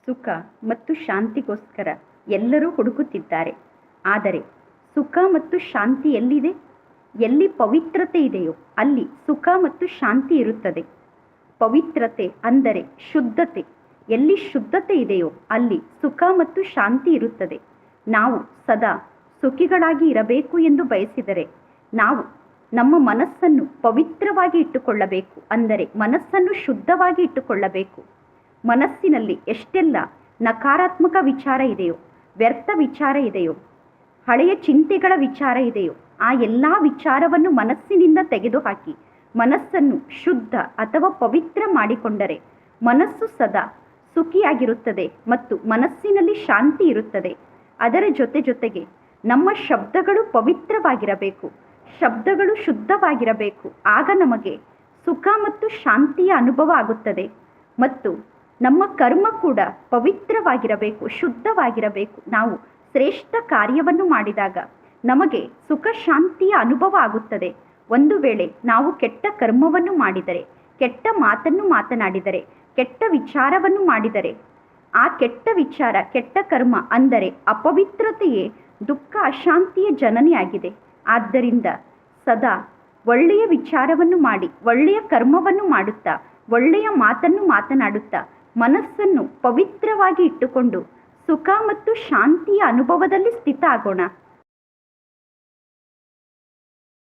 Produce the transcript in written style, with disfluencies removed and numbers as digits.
ಸುಖ ಮತ್ತು ಶಾಂತಿಗೋಸ್ಕರ ಎಲ್ಲರೂ ಹುಡುಕುತ್ತಿದ್ದಾರೆ. ಆದರೆ ಸುಖ ಮತ್ತು ಶಾಂತಿ ಎಲ್ಲಿದೆ? ಎಲ್ಲಿ ಪವಿತ್ರತೆ ಇದೆಯೋ ಅಲ್ಲಿ ಸುಖ ಮತ್ತು ಶಾಂತಿ ಇರುತ್ತದೆ. ಪವಿತ್ರತೆ ಅಂದರೆ ಶುದ್ಧತೆ. ಎಲ್ಲಿ ಶುದ್ಧತೆ ಇದೆಯೋ ಅಲ್ಲಿ ಸುಖ ಮತ್ತು ಶಾಂತಿ ಇರುತ್ತದೆ. ನಾವು ಸದಾ ಸುಖಿಗಳಾಗಿ ಇರಬೇಕು ಎಂದು ಬಯಸಿದರೆ ನಾವು ನಮ್ಮ ಮನಸ್ಸನ್ನು ಪವಿತ್ರವಾಗಿ ಇಟ್ಟುಕೊಳ್ಳಬೇಕು. ಅಂದರೆ ಮನಸ್ಸನ್ನು ಶುದ್ಧವಾಗಿ ಇಟ್ಟುಕೊಳ್ಳಬೇಕು. ಮನಸ್ಸಿನಲ್ಲಿ ಎಷ್ಟೆಲ್ಲ ನಕಾರಾತ್ಮಕ ವಿಚಾರ ಇದೆಯೋ, ವ್ಯರ್ಥ ವಿಚಾರ ಇದೆಯೋ, ಹಳೆಯ ಚಿಂತೆಗಳ ವಿಚಾರ ಇದೆಯೋ, ಆ ಎಲ್ಲ ವಿಚಾರವನ್ನು ಮನಸ್ಸಿನಿಂದ ತೆಗೆದುಹಾಕಿ ಮನಸ್ಸನ್ನು ಶುದ್ಧ ಅಥವಾ ಪವಿತ್ರ ಮಾಡಿಕೊಂಡರೆ ಮನಸ್ಸು ಸದಾ ಸುಖಿಯಾಗಿರುತ್ತದೆ ಮತ್ತು ಮನಸ್ಸಿನಲ್ಲಿ ಶಾಂತಿ ಇರುತ್ತದೆ. ಅದರ ಜೊತೆಗೆ ನಮ್ಮ ಶಬ್ದಗಳು ಪವಿತ್ರವಾಗಿರಬೇಕು, ಶಬ್ದಗಳು ಶುದ್ಧವಾಗಿರಬೇಕು. ಆಗ ನಮಗೆ ಸುಖ ಮತ್ತು ಶಾಂತಿಯ ಅನುಭವ ಆಗುತ್ತದೆ. ಮತ್ತು ನಮ್ಮ ಕರ್ಮ ಕೂಡ ಪವಿತ್ರವಾಗಿರಬೇಕು, ಶುದ್ಧವಾಗಿರಬೇಕು. ನಾವು ಶ್ರೇಷ್ಠ ಕಾರ್ಯವನ್ನು ಮಾಡಿದಾಗ ನಮಗೆ ಸುಖ ಶಾಂತಿಯ ಅನುಭವ ಆಗುತ್ತದೆ. ಒಂದು ವೇಳೆ ನಾವು ಕೆಟ್ಟ ಕರ್ಮವನ್ನು ಮಾಡಿದರೆ, ಕೆಟ್ಟ ಮಾತನ್ನು ಮಾತನಾಡಿದರೆ, ಕೆಟ್ಟ ವಿಚಾರವನ್ನು ಮಾಡಿದರೆ, ಆ ಕೆಟ್ಟ ವಿಚಾರ, ಕೆಟ್ಟ ಕರ್ಮ ಅಂದರೆ ಅಪವಿತ್ರತೆಯೇ ದುಃಖ ಅಶಾಂತಿಯ ಜನನಿಯಾಗಿದೆ. ಆದ್ದರಿಂದ ಸದಾ ಒಳ್ಳೆಯ ವಿಚಾರವನ್ನು ಮಾಡಿ, ಒಳ್ಳೆಯ ಕರ್ಮವನ್ನು ಮಾಡುತ್ತಾ, ಒಳ್ಳೆಯ ಮಾತನ್ನು ಮಾತನಾಡುತ್ತಾ ಮನಸ್ಸನ್ನು ಪವಿತ್ರವಾಗಿ ಇಟ್ಟುಕೊಂಡು ಸುಖ ಮತ್ತು ಶಾಂತಿಯ ಅನುಭವದಲ್ಲಿ ಸ್ಥಿತ ಆಗೋಣ.